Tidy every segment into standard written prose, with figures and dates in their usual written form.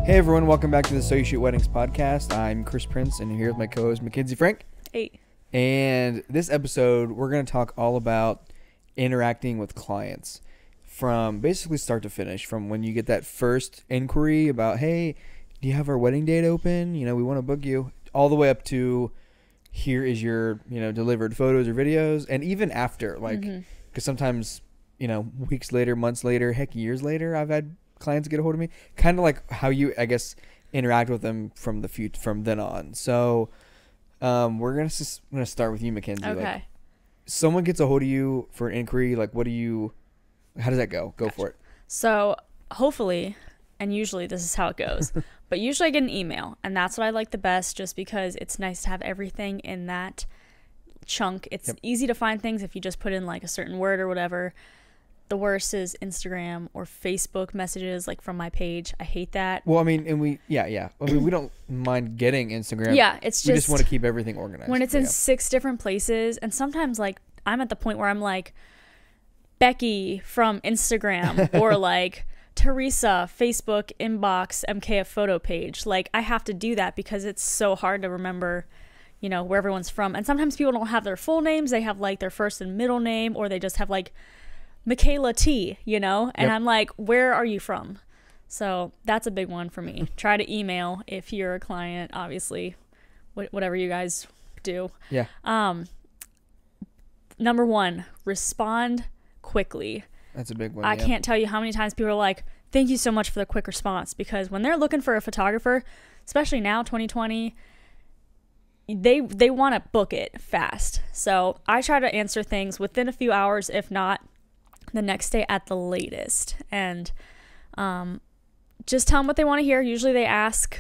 Hey everyone, welcome back to the So You Shoot Weddings podcast. I'm Chris Prince and here with my co-host Mackenzie Frank. Hey. And this episode, we're going to talk all about interacting with clients from basically start to finish. From when you get that first inquiry about, hey, do you have our wedding date open? You know, we want to book you. All the way up to here is your, delivered photos or videos. And even after, because sometimes, weeks later, months later, heck, years later, I've had clients get a hold of me, kind of like how you, I guess, interact with them from then on. So we're gonna start with you, Mackenzie. Okay. Like, someone gets a hold of you for an inquiry, like, how does that go? Go for it. So hopefully, and usually this is how it goes, but usually I get an email, and that's what I like the best, just because it's nice to have everything in that chunk. It's easy to find things if you just put in like a certain word or whatever. The worst is Instagram or Facebook messages, like from my page. I hate that. Well, I mean, and we don't mind getting Instagram. Yeah, we just want to keep everything organized. When it's in 6 different places, and sometimes like I'm at the point where I'm like, Becky from Instagram or like Teresa, Facebook inbox, MKF photo page. Like I have to do that because it's so hard to remember, where everyone's from. And sometimes people don't have their full names. They have like their first and middle name, or they just have like Michaela T, and I'm like, where are you from? So that's a big one for me. Try to email if you're a client, obviously, whatever you guys do. Yeah. Number 1, respond quickly. That's a big one. I can't tell you how many times people are like, thank you so much for the quick response, because when they're looking for a photographer, especially now, 2020, they want to book it fast. So I try to answer things within a few hours, if not the next day at the latest, and just tell them what they want to hear. Usually they ask,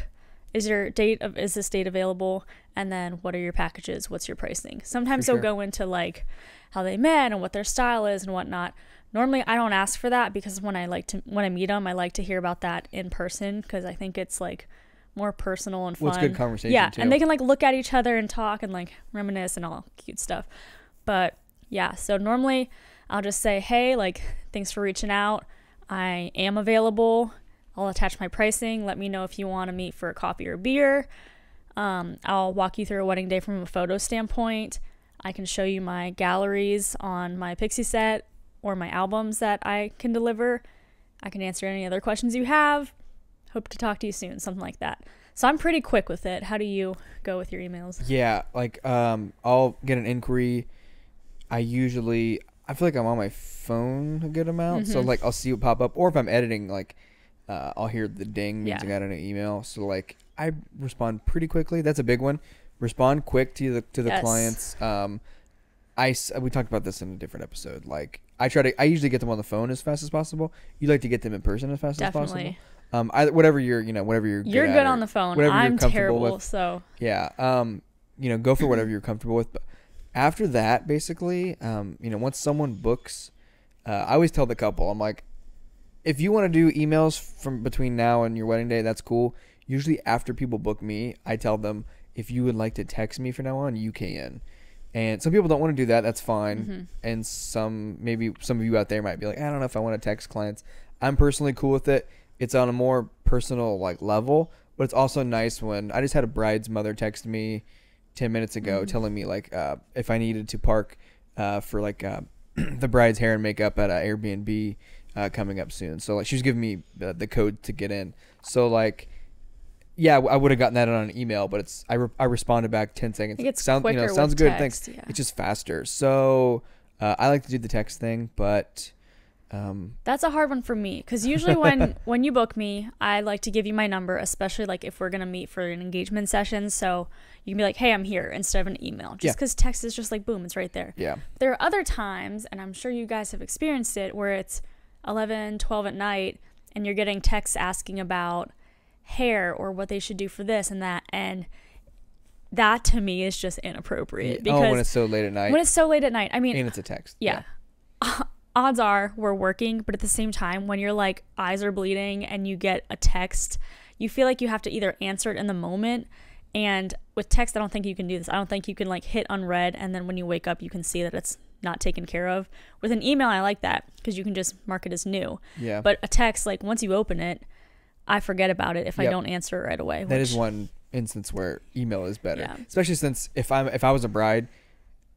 is this date available, and then what are your packages, what's your pricing. Sometimes they'll go into like how they met and what their style is and whatnot. Normally I don't ask for that, because when I meet them, I like to hear about that in person, because I think it's like more personal and fun. Well, it's good conversation too. And they can like look at each other and talk and like reminisce and all cute stuff. But yeah, so normally I'll just say, hey, like, thanks for reaching out. I am available. I'll attach my pricing. Let me know if you want to meet for a coffee or a beer. I'll walk you through a wedding day from a photo standpoint. I can show you my galleries on my Pixie set or my albums that I can deliver. I can answer any other questions you have. Hope to talk to you soon, something like that. So I'm pretty quick with it. How do you go with your emails? Yeah, like I'll get an inquiry. I feel like I'm on my phone a good amount. So like I'll see what pop up, or if I'm editing, like I'll hear the ding means I got an email. So like I respond pretty quickly. That's a big one. Respond quick to the clients. We talked about this in a different episode. Like I usually get them on the phone as fast as possible. You like to get them in person as fast as possible. Whatever you're good on the phone. I'm terrible with. So yeah. Go for whatever you're comfortable with. But after that, basically, once someone books, I always tell the couple, I'm like, if you want to do emails from between now and your wedding day, that's cool. Usually after people book me, I tell them, if you would like to text me from now on, you can. And some people don't want to do that. That's fine. And maybe some of you out there might be like, I don't know if I want to text clients. I'm personally cool with it. It's on a more personal like level, but it's also nice when I just had a bride's mother text me 10 minutes ago telling me like if I needed to park for like the bride's hair and makeup at an Airbnb coming up soon. So like she was giving me the code to get in. So like, yeah, I would have gotten that on an email, but I responded back 10 seconds. Sounds good. Text, Thanks. Yeah. It's just faster. So I like to do the text thing, but that's a hard one for me, because usually when you book me, I like to give you my number, especially like if we're gonna meet for an engagement session, so you can be like, hey, I'm here, instead of an email, just because text is just like boom, it's right there. There are other times, and I'm sure you guys have experienced it, where it's 11, 12 at night and you're getting texts asking about hair or what they should do for this and that, and that to me is just inappropriate. Because when it's so late at night. I mean, and it's a text. Yeah. Odds are we're working, but at the same time, when your like eyes are bleeding and you get a text, you feel like you have to either answer it in the moment. And with text, I don't think you can do this. I don't think you can like hit unread, and then when you wake up, you can see that it's not taken care of. With an email, I like that because you can just mark it as new. Yeah. But a text, like once you open it, I forget about it if I Yep. don't answer it right away. That is which- one instance where email is better, Yeah. especially since if I was a bride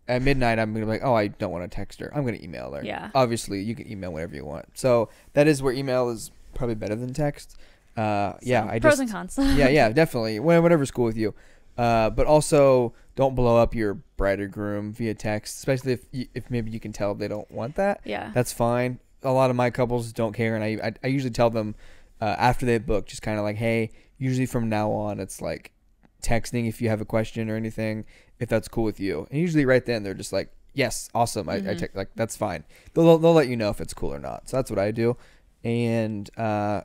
at midnight, I'm gonna be like, oh, I don't want to text her. I'm gonna email her. Yeah. Obviously, you can email whenever you want. So that is where email is probably better than text. Yeah, So, I pros just and cons. yeah, definitely. Whatever's cool with you. But also don't blow up your bride or groom via text, especially if maybe you can tell they don't want that. Yeah. That's fine. A lot of my couples don't care, and I usually tell them after they book, just kind of like, hey, usually from now on, it's like texting if you have a question or anything, if that's cool with you. And usually right then they're just like, yes, awesome. I like that's fine. They'll let you know if it's cool or not. So that's what I do. And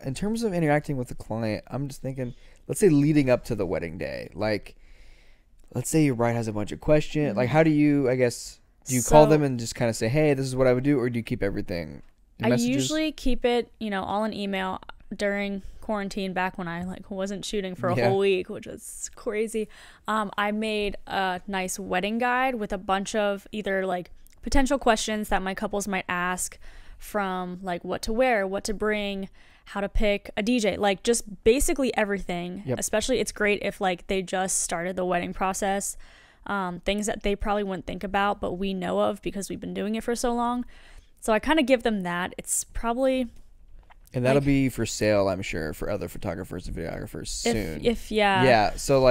in terms of interacting with the client, I'm just thinking, let's say leading up to the wedding day, like let's say your bride has a bunch of questions. Like, how do you, I guess, do you call So- them and just kind of say, hey, this is what I would do, or do you keep everything in I messages? usually keep it, all in email during quarantine back when I wasn't shooting for a Yeah. whole week, which was crazy. I made a nice wedding guide with a bunch of either potential questions that my couples might ask, from what to wear, what to bring, how to pick a DJ, just basically everything. Yep. Especially it's great if they just started the wedding process, things that they probably wouldn't think about but we know of because we've been doing it for so long. So I kind of give them that. It's probably And that'll be for sale, I'm sure, for other photographers and videographers soon. if Yeah. So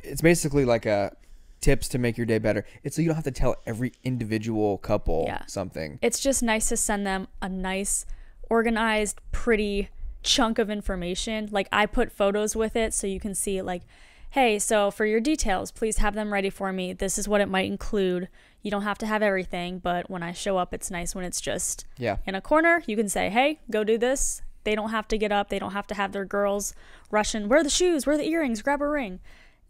it's basically like a tips to make your day better. It's so you don't have to tell every individual couple Yeah. something. It's just nice to send them a nice, organized, pretty chunk of information. I put photos with it so you can see hey, so for your details, please have them ready for me. This is what it might include. You don't have to have everything, but when I show up, it's nice when it's just Yeah. in a corner. You can say, hey, go do this. They don't have to get up. They don't have to have their girls rushing, wear the shoes, wear the earrings, grab a ring.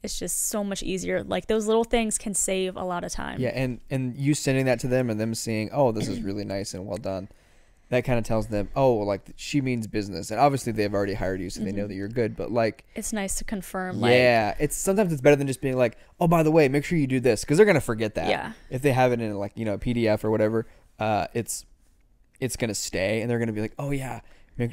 It's just so much easier. Those little things can save a lot of time. Yeah, and you sending that to them and them seeing, oh, this is really nice and well done. That kind of tells them, oh, she means business. And obviously they've already hired you, so they know that you're good. But It's nice to confirm. yeah, sometimes it's better than just being like, oh, by the way, make sure you do this, because they're gonna forget that. Yeah. If they have it in a PDF or whatever, it's gonna stay, and they're gonna be like, oh yeah,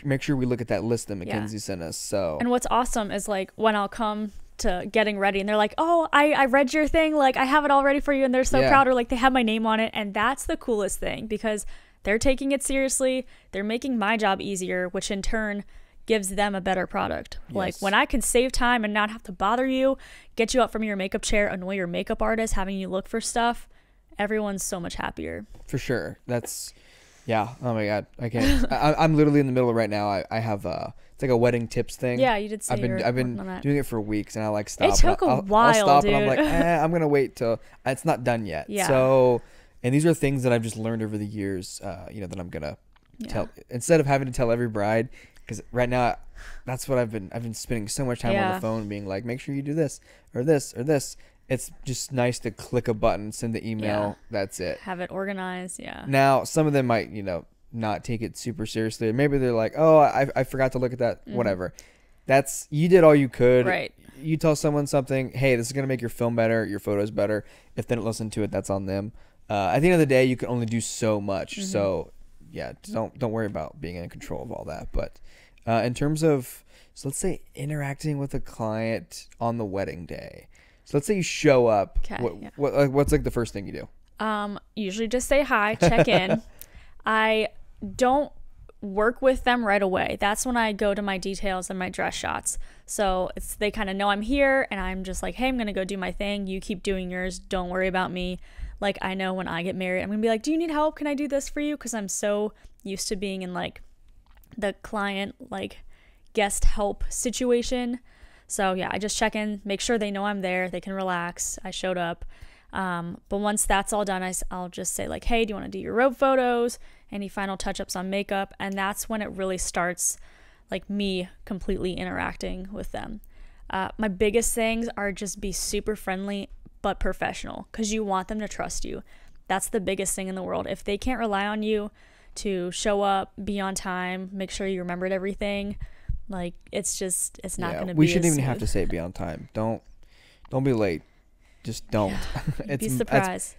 make sure we look at that list that Mackenzie sent us. So And what's awesome is when I'll come to getting ready and they're like, oh, I read your thing, I have it all ready for you, and they're so Yeah. proud, or they have my name on it. And that's the coolest thing, because they're taking it seriously. They're making my job easier, which in turn gives them a better product. Yes. When I can save time and not have to bother you, get you up from your makeup chair, annoy your makeup artist, having you look for stuff, everyone's so much happier. for sure, that's yeah. Oh my god, I can't. I'm literally in the middle of right now. I have it's like a wedding tips thing. Yeah, you did say I've been working on that. doing it for weeks, and I stop. took a I'll while, stop, and I'm like, dude. I'm gonna wait till it's not done yet. Yeah. So, and these are things that I've just learned over the years. That I'm gonna tell instead of having to tell every bride, because right now, that's what I've been spending so much time on Yeah. the phone, being like, make sure you do this or this or this. It's just nice to click a button, send the email. Yeah. That's it. Have it organized. Yeah. Now, some of them might, not take it super seriously. Or maybe they're like, oh, I forgot to look at that. Whatever. That's, you did all you could. Right. You tell someone something, hey, this is going to make your film better, your photos better. If they don't listen to it, that's on them. At the end of the day, you can only do so much. So, yeah, don't worry about being in control of all that. But in terms of, so let's say interacting with a client on the wedding day. So let's say you show up. 'Kay, yeah. What's the first thing you do? Usually just say hi, check in. I don't work with them right away. That's when I go to my details and my dress shots. So they kind of know I'm here, and I'm just like, hey, I'm gonna go do my thing. You keep doing yours. Don't worry about me. I know when I get married, I'm gonna be like, do you need help? Can I do this for you? Because I'm so used to being in the client guest help situation. So yeah, I just check in, make sure they know I'm there, they can relax, I showed up. But once that's all done, I'll just say hey, do you want to do your robe photos? Any final touch-ups on makeup? And that's when it really starts me completely interacting with them. My biggest things are just be super friendly but professional, because you want them to trust you. That's the biggest thing in the world. If they can't rely on you to show up, be on time, make sure you remembered everything, it's not going to be We shouldn't as even have to smooth. say be on time. Don't be late. Just don't. Be surprised.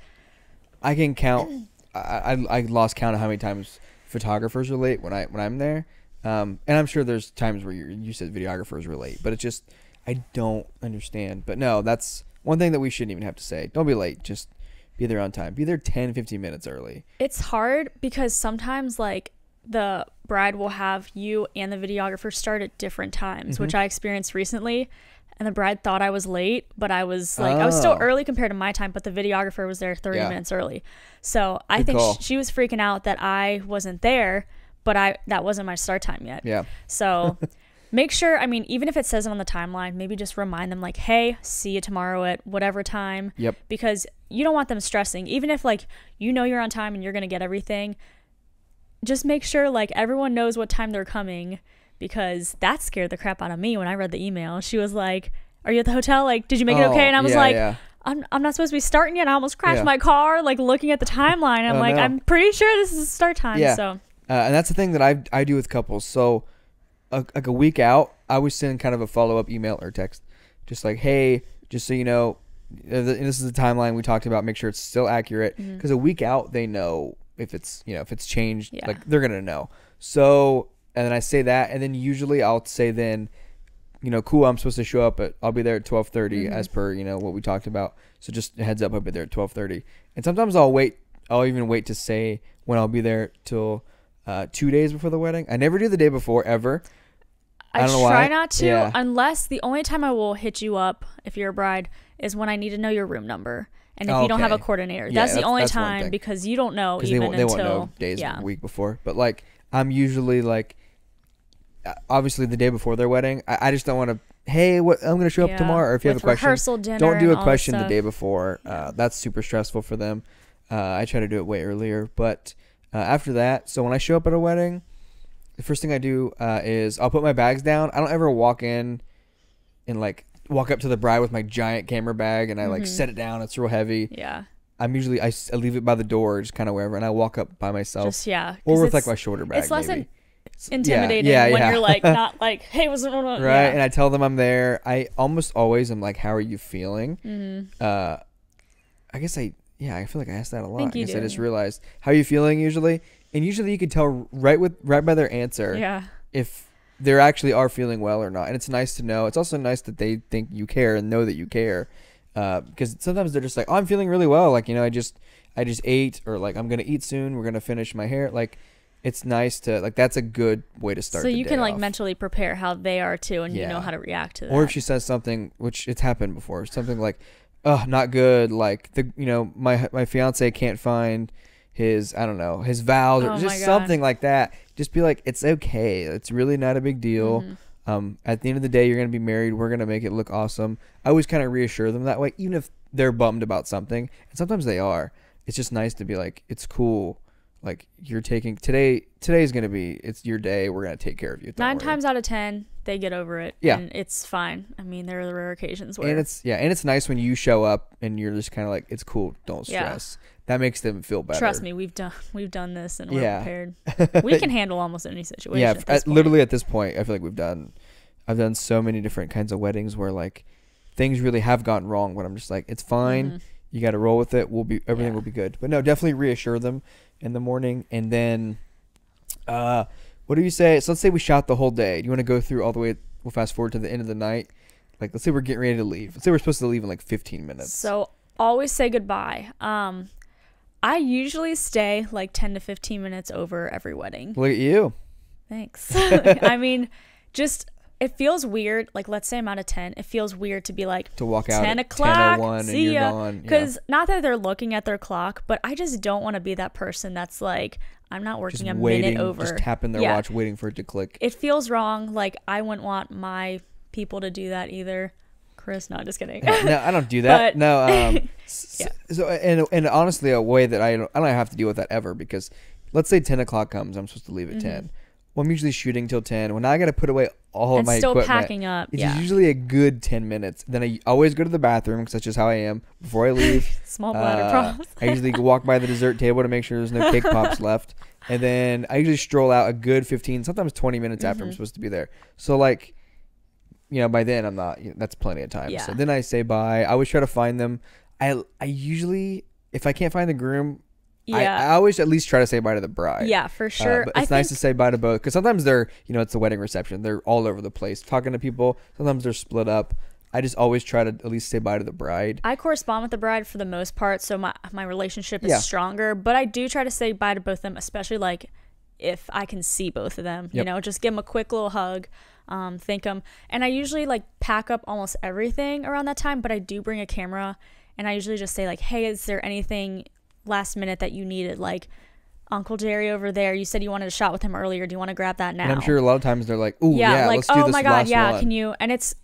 I can count. I lost count of how many times photographers are late when I'm there. And I'm sure there's times where you said videographers were late, but it's just, I don't understand. But no, that's one thing that we shouldn't even have to say. Don't be late. Just be there on time. Be there 10, 15 minutes early. It's hard because sometimes like the bride will have you and the videographer start at different times, which I experienced recently. And the bride thought I was late, but I was like, I was still early compared to my time, but the videographer was there 30 minutes early. So I think she was freaking out that I wasn't there, but that wasn't my start time yet. Yeah. So make sure, I mean, even if it says it on the timeline, maybe just remind them like, hey, see you tomorrow at whatever time. Yep. Because you don't want them stressing. Even if like, you know, you're on time and you're going to get everything, just make sure like everyone knows what time they're coming, because that scared the crap out of me when I read the email. She was like, are you at the hotel? Like, did you make it okay? And I was I'm not supposed to be starting yet. I almost crashed my car, like looking at the timeline. I'm like, no. I'm pretty sure this is the start time. Yeah. So. And that's the thing that I do with couples. So like a week out, I always send kind of a follow-up email or text. Just like, hey, just so you know, this is the timeline we talked about. Make sure it's still accurate. Because a week out, they know if it's, you know, if it's changed, like they're going to know. So, and then I say that, and then usually I'll say then, you know, cool, I'm supposed to show up I'll be there at 12:30 as per, you know, what we talked about. So just a heads up, I'll be there at 12:30. And sometimes I'll even wait to say when I'll be there till 2 days before the wedding. I never do the day before ever. I don't know why. Try not to, unless the only time I will hit you up if you're a bride is when I need to know your room number. And if you don't have a coordinator, that's the only time, because you don't know even they won't know days a week before. But like, I'm usually like, obviously the day before their wedding, I just don't want to, hey, what, I'm going to show up tomorrow. Or if you have a question, don't do a question the day before. That's super stressful for them. I try to do it way earlier. But after that, so when I show up at a wedding, the first thing I do is I'll put my bags down. I don't ever walk in and like walk up to the bride with my giant camera bag and I like set it down. It's real heavy. Yeah. I'm usually, I leave it by the door, just kind of wherever, and I walk up by myself. Just, or with like my shoulder bag. It's less maybe. Intimidating when you're like not like, hey, what's going on? Right. And I tell them I'm there. I almost always am like, how are you feeling? I guess I feel like I asked that a lot. I guess I just realized, how are you feeling usually? And usually you can tell right by their answer if they actually are feeling well or not. And it's nice to know. It's also nice that they think you care and know that you care. Because sometimes they're just like, oh, I'm feeling really well. Like, you know, I just ate, or like, I'm going to eat soon. We're going to finish my hair. Like, it's nice to, like, that's a good way to start. So you can like off. mentally prepare how they are too, and you know how to react to that. Or if she says something, which it's happened before, something like, oh, not good. Like, my fiance can't find his, I don't know, his vows, or just something like that. Just be like, it's okay. It's really not a big deal. At the end of the day, you're going to be married. We're going to make it look awesome. I always kind of reassure them that way, even if they're bummed about something. And sometimes they are. It's just nice to be like, it's cool. Like, you're taking today's going to be, it's your day. We're going to take care of you. 9 times out of 10, they get over it. Yeah. And it's fine. I mean, there are the rare occasions where. And it's nice when you show up and you're just kind of like, it's cool. Don't stress. That makes them feel better. Trust me, we've done this and we're prepared. We can handle almost any situation. Yeah, literally at this point, I feel like I've done so many different kinds of weddings where like things really have gone wrong, but I'm just like, it's fine. You got to roll with it. Everything will be good. But no, definitely reassure them in the morning. And then, what do you say? So let's say we shot the whole day. Do you want to go through all the way? We'll fast forward to the end of the night. Like, let's say we're getting ready to leave. Let's say we're supposed to leave in like 15 minutes. So always say goodbye. I usually stay like 10 to 15 minutes over every wedding. Look at you. Thanks. I mean, just, it feels weird. Like, let's say I'm out of 10. It feels weird to be like, to walk out 10 at o'clock, 10:01 and see you're ya. gone. Because not that they're looking at their clock, but I just don't want to be that person that's like, I'm not working just minute over. Just tapping their watch, waiting for it to click. It feels wrong. Like, I wouldn't want my people to do that either. Chris, no, just kidding. No, I don't do that. So and honestly, a way that I don't have to deal with that ever, because let's say 10 o'clock comes, I'm supposed to leave at 10. Well, I'm usually shooting till 10. Well, now I got to put away all of my equipment. Still packing up. It's usually a good 10 minutes. Then I always go to the bathroom, because that's just how I am before I leave. Small bladder problems. I usually walk by the dessert table to make sure there's no cake pops left. And then I usually stroll out a good 15, sometimes 20 minutes after I'm supposed to be there. So like, you know, by then I'm not, that's plenty of time. Yeah. So then I say bye. I always try to find them. I usually, if I can't find the groom, Yeah. I always at least try to say bye to the bride. Yeah, for sure. But it's nice to say bye to both, because sometimes they're, it's a wedding reception. They're all over the place talking to people. Sometimes they're split up. I just always try to at least say bye to the bride. I correspond with the bride for the most part, so my relationship is Yeah. stronger. But I do try to say bye to both of them, especially like if I can see both of them. Yep. Just give them a quick little hug, thank them. And I usually like pack up almost everything around that time, but I do bring a camera, and I usually just say like, hey, is there anything last minute that you needed? Like, Uncle Jerry over there, you said you wanted a shot with him earlier. Do you want to grab that now? And I'm sure a lot of times they're like, "Ooh, yeah, like, let's do oh this my God, last yeah, one." can you? And it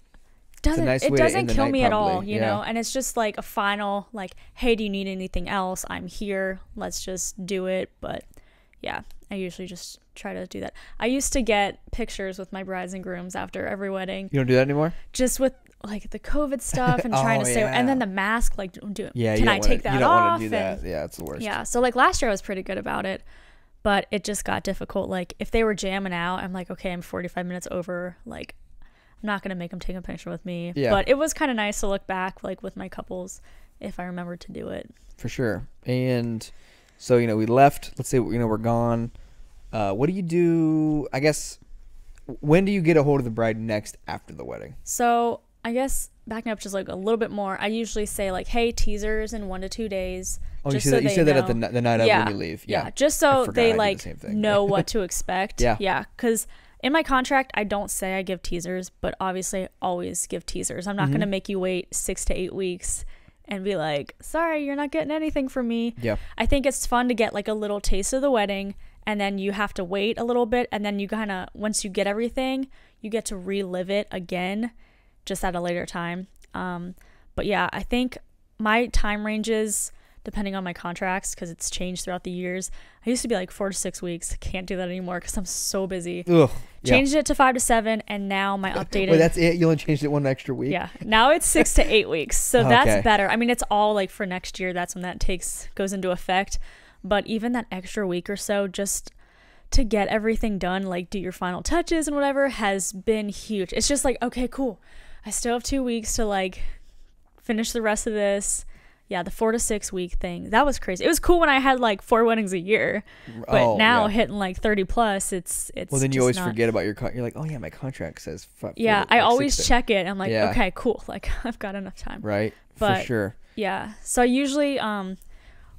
nice way to doesn't end the kill night, me at all, probably. you Yeah. know? And it's just like a final, like, hey, do you need anything else? I'm here. Let's just do it. But yeah, I usually just try to do that. I used to get pictures with my brides and grooms after every wedding, You don't do that anymore? just with like the COVID stuff and trying Oh, to stay. yeah. And then the mask, like, can Yeah, I take that You don't off? want to do that. And Yeah, it's the worst. yeah, so like last year I was pretty good about it, but it just got difficult. Like if they were jamming out, I'm like, okay, I'm 45 minutes over. Like I'm not gonna make them take a picture with me. Yeah. But it was kind of nice to look back, like with my couples, if I remembered to do it. For sure. And so, we left. Let's say, we're gone. What do you do? I guess, when do you get a hold of the bride next after the wedding? So I guess backing up just like a little bit more, I usually say like, hey, teasers in 1 to 2 days. Oh, just you so said they that at know. the night of when you leave. Yeah, just I so forgot I they did the like same thing. know what to expect. Yeah. Yeah, because in my contract, I don't say I give teasers, but obviously I always give teasers. I'm not going to make you wait 6 to 8 weeks and be like, sorry, you're not getting anything from me. Yeah. I think it's fun to get like a little taste of the wedding, and then you have to wait a little bit, and then you kind of, once you get everything, you get to relive it again just at a later time. But yeah, I think my time ranges, depending on my contracts, because it's changed throughout the years. I used to be like 4 to 6 weeks. Can't do that anymore because I'm so busy. Ugh. Changed it to 5 to 7, and now my updated. Wait, that's it? You only changed it one extra week? Yeah, now it's 6 to 8 weeks, so Okay. that's better. I mean, it's all like for next year. That's when that goes into effect. But even that extra week or so, just to get everything done, like do your final touches and whatever, has been huge. It's just like, okay, cool. I still have 2 weeks to like finish the rest of this. Yeah, the 4 to 6 week thing, that was crazy. It was cool when I had like 4 weddings a year, but now hitting like 30 plus, it's Well, then you just always not. forget about your you're like, oh yeah, my contract says Yeah, I always check it. I'm like, Yeah. okay, cool. Like I've got enough time. Right, But for sure. yeah, so I usually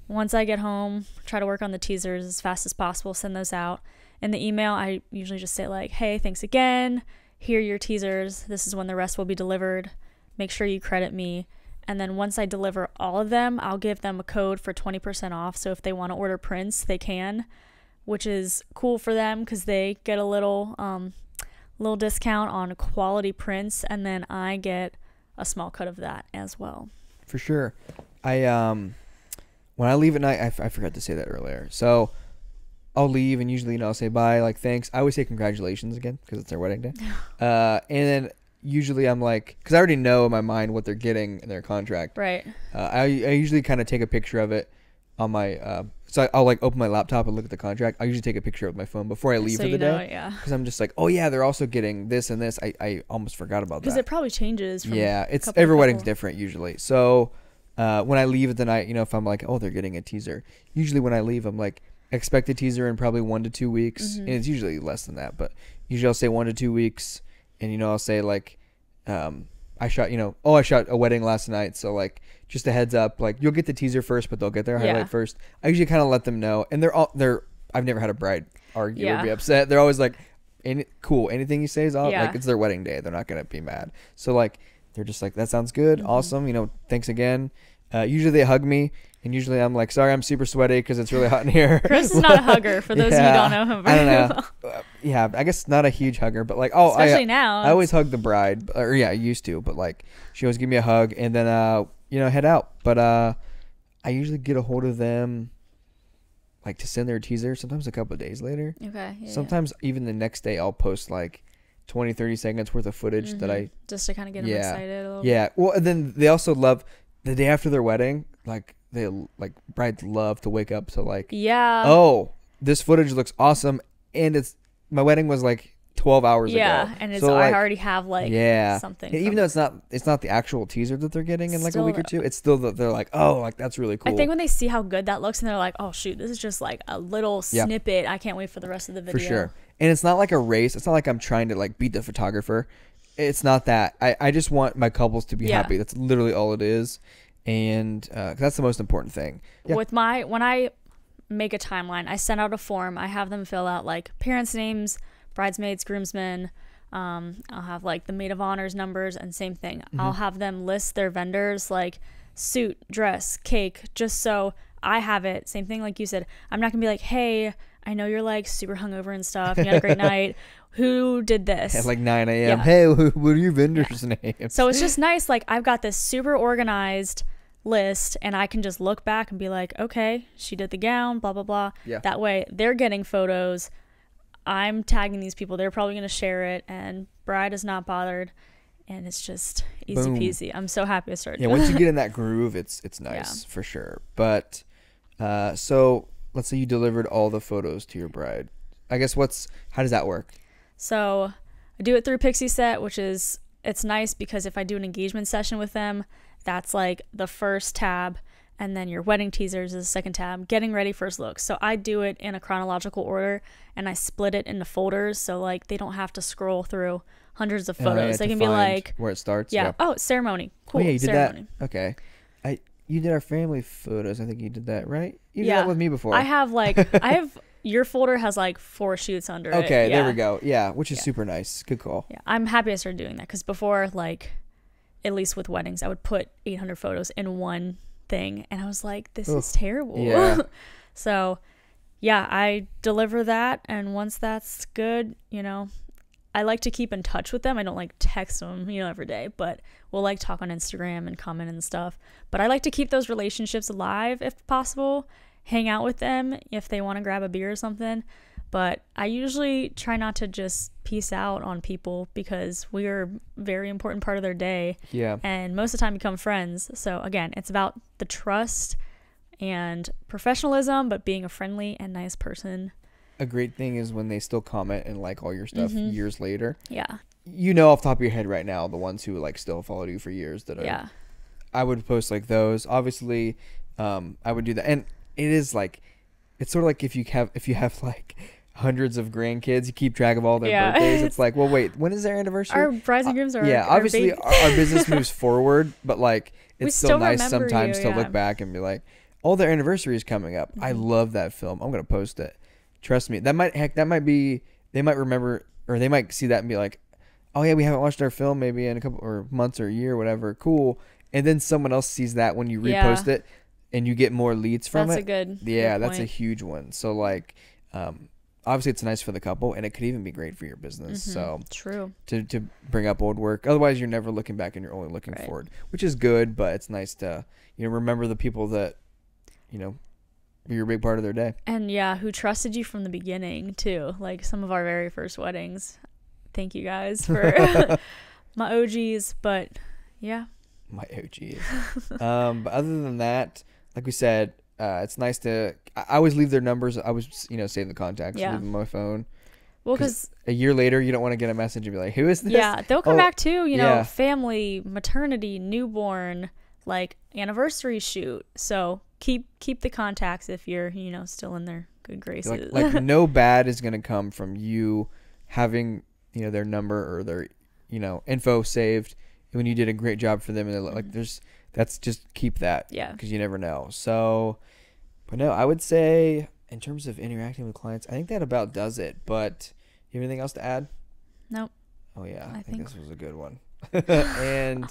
once I get home, try to work on the teasers as fast as possible, send those out. In the email, I usually just say like, hey, thanks again, here are your teasers, this is when the rest will be delivered, make sure you credit me. And then once I deliver all of them, I'll give them a code for 20% off, so if they want to order prints, they can, which is cool for them because they get a little discount on quality prints, and then I get a small cut of that as well. For sure. When I leave at night, I forgot to say that earlier. So I'll leave, and usually, I'll say bye, like thanks. I always say congratulations again because it's their wedding day. And then usually I'm like, because I already know in my mind what they're getting in their contract. Right. I usually kind of take a picture of it on my, so I'll like open my laptop and look at the contract. I usually take a picture of my phone before I leave So for the you know day. it, yeah. Because I'm just like, oh yeah, they're also getting this and this. I almost forgot about that. Because it probably changes from Yeah, it's couple to every wedding's couple. different usually. So when I leave at the night, if I'm like, oh, they're getting a teaser. Usually when I leave, I'm like, expect a teaser in probably 1 to 2 weeks, and it's usually less than that. But usually I'll say 1 to 2 weeks, and I'll say like, I shot a wedding last night, so like just a heads up, like you'll get the teaser first, but they'll get their highlight first. I usually kind of let them know, and I've never had a bride argue or be upset. They're always like, cool, anything you say is all like it's their wedding day. They're not gonna be mad. So like they're just like, that sounds good, awesome. Thanks again. Usually they hug me, and usually I'm like, sorry, I'm super sweaty because it's really hot in here. Chris is not a hugger, for those of you who don't know him I very don't know. well. Yeah, I guess not a huge hugger, but like, Especially now. I always hug the bride, or I used to, but like she always give me a hug and then head out. But I usually get a hold of them like to send their teaser sometimes a couple of days later. Okay. Yeah, sometimes even the next day I'll post like 20-30 seconds worth of footage that I just to kind of get them excited a little bit. Well, and then they also love the day after their wedding, like they like brides love to wake up to like, yeah, oh, this footage looks awesome, and my wedding was like 12 hours Yeah, ago. and it's So, I like, already have like yeah. something. Yeah, even from- though it's not the actual teaser that they're getting in like a Still week or two, it's still that they're like, oh, like that's really cool. I think when they see how good that looks and they're like, oh shoot, this is just like a little Yeah. snippet. I can't wait for the rest of the video. For sure. And it's not like a race. It's not like I'm trying to like beat the photographer. It's not that. I just want my couples to be Yeah. happy. That's literally all it is. And 'cause that's the most important thing. Yeah. With when I make a timeline, I send out a form. I have them fill out like parents' names, bridesmaids, groomsmen. I'll have like the maid of honors numbers, and same thing. I'll have them list their vendors, like suit, dress, cake, just so I have it. Same thing like you said. I'm not gonna be like, hey, I know you're like super hungover and stuff. You had a great night. Who did this? At like 9 a.m. Yeah. Hey, what are your vendors' names? So it's just nice. Like I've got this super organized list, and I can just look back and be like, okay, she did the gown, blah blah blah. Yeah. That way they're getting photos. I'm tagging these people. They're probably gonna share it, and bride is not bothered, and it's just easy Boom. peasy. I'm so happy I started. Yeah, doing once you that. get in that groove, it's nice for sure. But so let's say you delivered all the photos to your bride. I guess how does that work? So I do it through Pixieset, which is it's nice because if I do an engagement session with them, that's like the first tab, and then your wedding teasers is the second tab, getting ready first look. So I do it in a chronological order, and I split it into folders, so like they don't have to scroll through hundreds of photos. They to can be find like, where it starts. yeah, oh, ceremony, cool, Oh yeah, you did ceremony. that. Okay, you did our family photos. I think you did that, right? You did Yeah. that with me before. I have your folder has like 4 shoots under it. Okay, there Yeah. we go. Yeah, which is Yeah. super nice. Good call. Yeah, I'm happy I started doing that because before, like, at least with weddings, I would put 800 photos in one thing, and I was like, this is terrible. Yeah. So, yeah, I deliver that, and once that's good, I like to keep in touch with them. I don't like text them, every day, but we'll like talk on Instagram and comment and stuff. But I like to keep those relationships alive if possible. Hang out with them if they want to grab a beer or something. But I usually try not to just peace out on people because we are a very important part of their day. Yeah. And most of the time become friends. So again, it's about the trust and professionalism, but being a friendly and nice person. A great thing is when they still comment and like all your stuff years later. Yeah. You know off the top of your head right now the ones who like still followed you for years that Yeah. I would post like those. Obviously, I would do that. And it is like it's sort of like if you have like hundreds of grandkids, you keep track of all their birthdays. It's like, well, wait, when is their anniversary? Our brides and grooms are obviously our business moves forward, but like We it's still still nice remember sometimes you, to yeah. look back and be like, oh, their anniversary is coming up. I love that film. I'm gonna post it. Trust me. They might remember, or they might see that and be like, oh yeah, we haven't watched our film maybe in a couple or months or a year or whatever. Cool. And then someone else sees that when you repost it and you get more leads from That's it. a good That's a point. huge one. So like, obviously it's nice for the couple and it could even be great for your business. So True. to bring up old work. Otherwise, you're never looking back and you're only looking Right. forward, which is good. But it's nice to remember the people that you're a big part of their day. And yeah, who trusted you from the beginning too. Like some of our very first weddings. Thank you guys for my OGs. But yeah. My OGs. But other than that, like we said, it's nice to. I always leave their numbers. I always save the contacts. Yeah. Leave them on my phone. Well, because a year later, you don't want to get a message and be like, "Who is this?" yeah, they'll come Oh, back too. yeah. Family, maternity, newborn, like anniversary shoot. So keep the contacts if you're still in their good graces. Like no bad is gonna come from you having their number or their info saved when you did a great job for them, and like that's just keep that. Yeah. Because you never know. So, but no, I would say in terms of interacting with clients, I think that about does it. But you have anything else to add? Nope. Oh yeah, I think think- this was a good one. And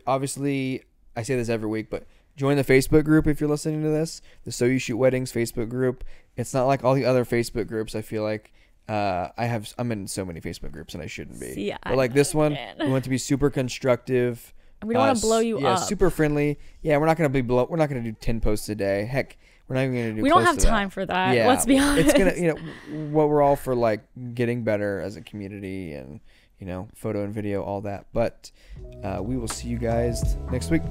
obviously, I say this every week, but join the Facebook group if you're listening to this. The So You Shoot Weddings Facebook group. It's not like all the other Facebook groups. I feel like I'm in so many Facebook groups and I shouldn't be. See, but like this one, man. we want to be super constructive. We don't want to blow you yeah, up. super friendly. Yeah, we're not gonna we're not gonna do 10 posts a day. Heck, we're not even gonna do. We don't close have to that. time for that. Yeah, Let's be honest. It's gonna what we're all for, like getting better as a community and photo and video, all that. But we will see you guys next week.